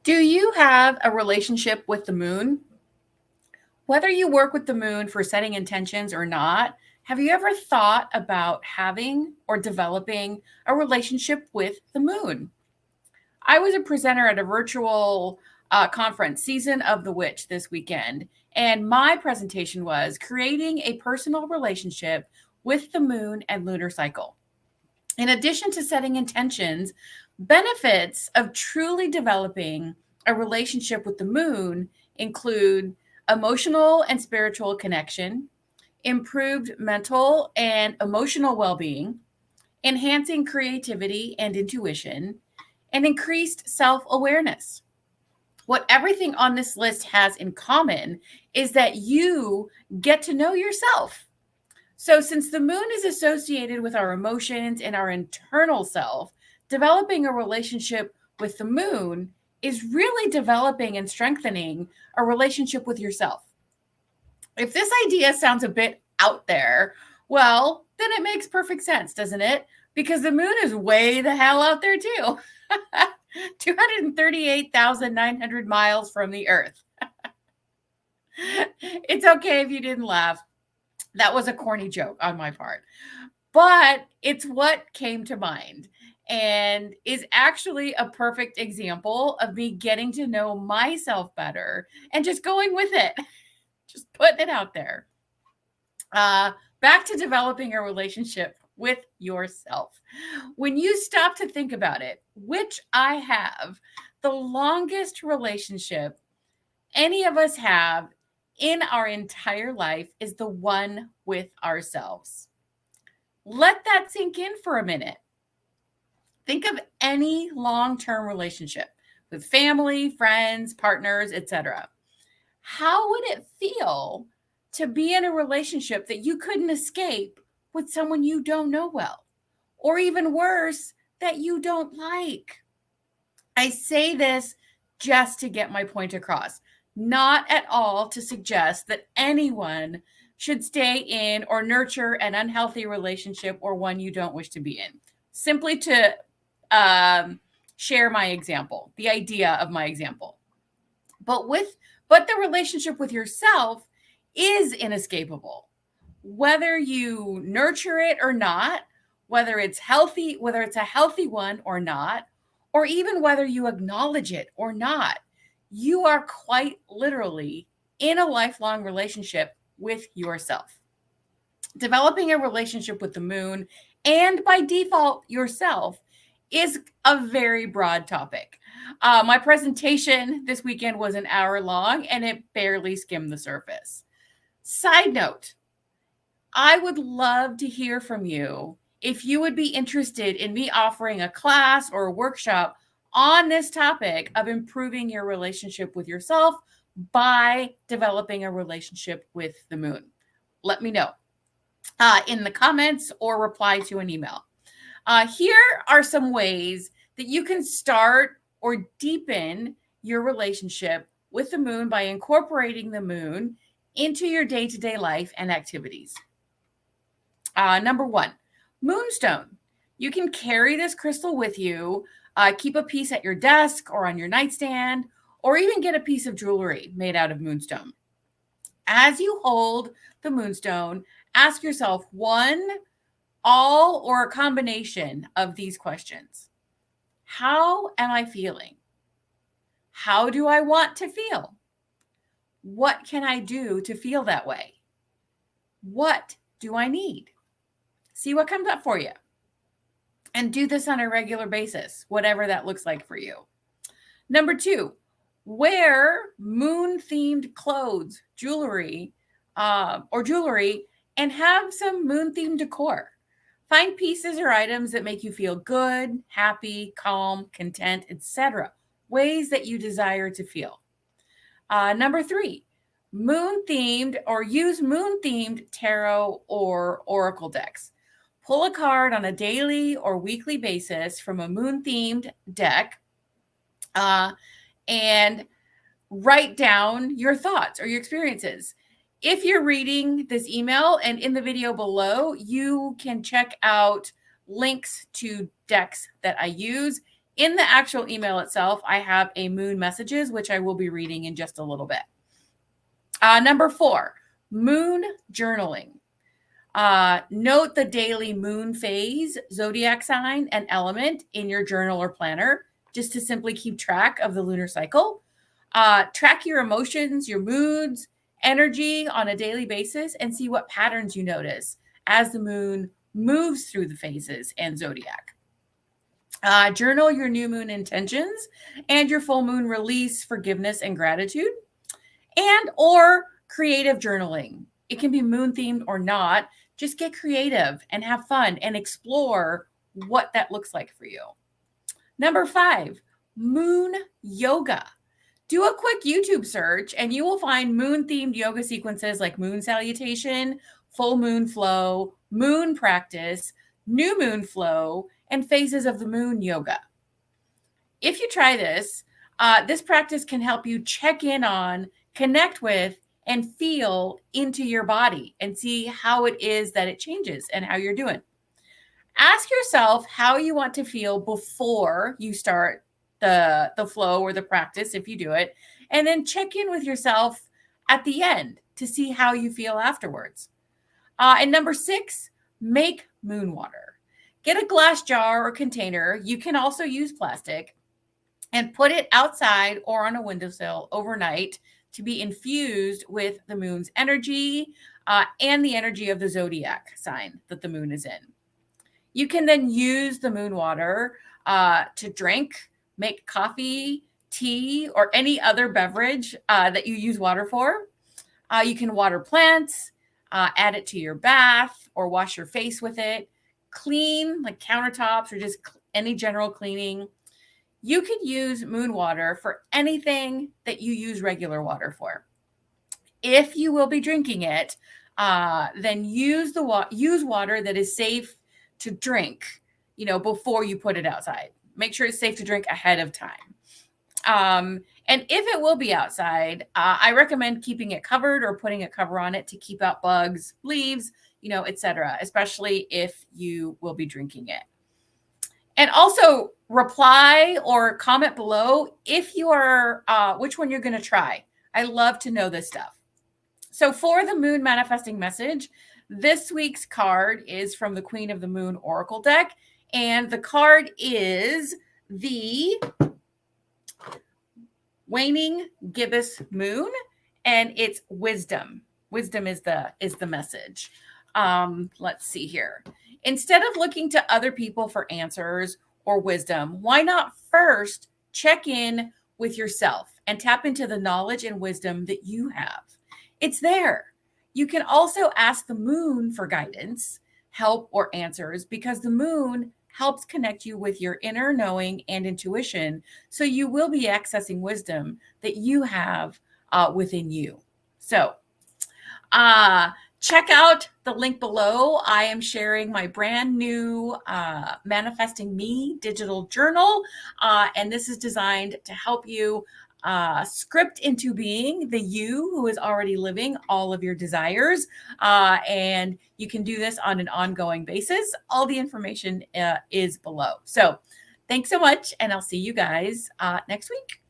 Do you have a relationship with the moon? Whether you work with the moon for setting intentions or not, have you ever thought about having or developing a relationship with the moon? I was a presenter at a virtual conference, Season of the Witch, this weekend, and my presentation was creating a personal relationship with the moon and lunar cycle. In addition to setting intentions, benefits of truly developing a relationship with the moon include emotional and spiritual connection, improved mental and emotional well being, enhancing creativity and intuition, and increased self awareness. What everything on this list has in common is that you get to know yourself. So, since the moon is associated with our emotions and our internal self, developing a relationship with the moon is really developing and strengthening a relationship with yourself. If this idea sounds a bit out there, well, then it makes perfect sense, doesn't it? Because the moon is way the hell out there, too. 238,900 miles from the Earth. It's okay if you didn't laugh. That was a corny joke on my part, but it's what came to mind and is actually a perfect example of me getting to know myself better and just going with it, just putting it out there. Back to developing a relationship with yourself. When you stop to think about it, which I have, the longest relationship any of us have in our entire life is the one with ourselves. Let that sink in for a minute. Think of any long-term relationship with family, friends, partners, etc. How would it feel to be in a relationship that you couldn't escape with someone you don't know well? Or even worse, that you don't like? I say this just to get my point across, not at all to suggest that anyone should stay in or nurture an unhealthy relationship or one you don't wish to be in. Simply to share my example, the idea of my example. But the relationship with yourself is inescapable. Whether you nurture it or not, whether it's a healthy one or not, or even whether you acknowledge it or not, you are quite literally in a lifelong relationship with yourself. Developing a relationship with the moon and by default yourself is a very broad topic. My presentation this weekend was an hour long and it barely skimmed the surface. Side note, I would love to hear from you if you would be interested in me offering a class or a workshop on this topic of improving your relationship with yourself by developing a relationship with the moon. Let me know in the comments or reply to an email. Here are some ways that you can start or deepen your relationship with the moon by incorporating the moon into your day-to-day life and activities. Number one, moonstone. You can carry this crystal with you, keep a piece at your desk or on your nightstand, or even get a piece of jewelry made out of moonstone. As you hold the moonstone, ask yourself one, all, or a combination of these questions. How am I feeling? How do I want to feel? What can I do to feel that way? What do I need? See what comes up for you. And do this on a regular basis, whatever that looks like for you. Number two, wear moon-themed clothes, jewelry, and have some moon-themed decor. Find pieces or items that make you feel good, happy, calm, content, etc. Ways that you desire to feel. Number three, moon-themed or use moon-themed tarot or oracle decks. Pull a card on a daily or weekly basis from a moon-themed deck and write down your thoughts or your experiences. If you're reading this email and in the video below, you can check out links to decks that I use In the actual email itself, I have a moon messages, which I will be reading in just a little bit. Number 4, moon journaling. Note the daily moon phase, zodiac sign, and element in your journal or planner, just to simply keep track of the lunar cycle. Track your emotions, your moods, energy on a daily basis, and see what patterns you notice as the moon moves through the phases and zodiac. Journal your new moon intentions and your full moon release, forgiveness, and gratitude, and or creative journaling. It can be moon themed or not. Just get creative and have fun and explore what that looks like for you. Number 5, moon yoga. Do a quick YouTube search and you will find moon themed yoga sequences like moon salutation, full moon flow, moon practice, new moon flow, and phases of the moon yoga. If you try this, this practice can help you check in on, connect with, and feel into your body and see how it is that it changes and how you're doing. Ask yourself how you want to feel before you start the flow or the practice, if you do it, and then check in with yourself at the end to see how you feel afterwards. And number 6, make moon water. Get a glass jar or container. You can also use plastic, and put it outside or on a windowsill overnight to be infused with the moon's energy and the energy of the zodiac sign that the moon is in. You can then use the moon water to drink, make coffee, tea, or any other beverage that you use water for. You can water plants, add it to your bath, or wash your face with it. Clean like countertops or just any general cleaning. You could use moon water for anything that you use regular water for. If you will be drinking it, then use water that is safe to drink, before you put it outside. Make sure it's safe to drink ahead of time. And if it will be outside, I recommend keeping it covered or putting a cover on it to keep out bugs, leaves, etc., especially if you will be drinking it. And also reply or comment below if you are, which one you're going to try. I love to know this stuff. So for the moon manifesting message, this week's card is from the Queen of the Moon Oracle deck. And the card is the waning gibbous moon, and it's wisdom. Wisdom is the message. Let's see here. Instead of looking to other people for answers or wisdom, why not first check in with yourself and tap into the knowledge and wisdom that you have? It's there. You can also ask the moon for guidance, help, or answers, because the moon helps connect you with your inner knowing and intuition, so you will be accessing wisdom that you have within you. So, check out the link below. I am sharing my brand new Manifesting Me digital journal, and this is designed to help you script into being the you who is already living all of your desires. And you can do this on an ongoing basis. All the information is below. So thanks so much, and I'll see you guys next week.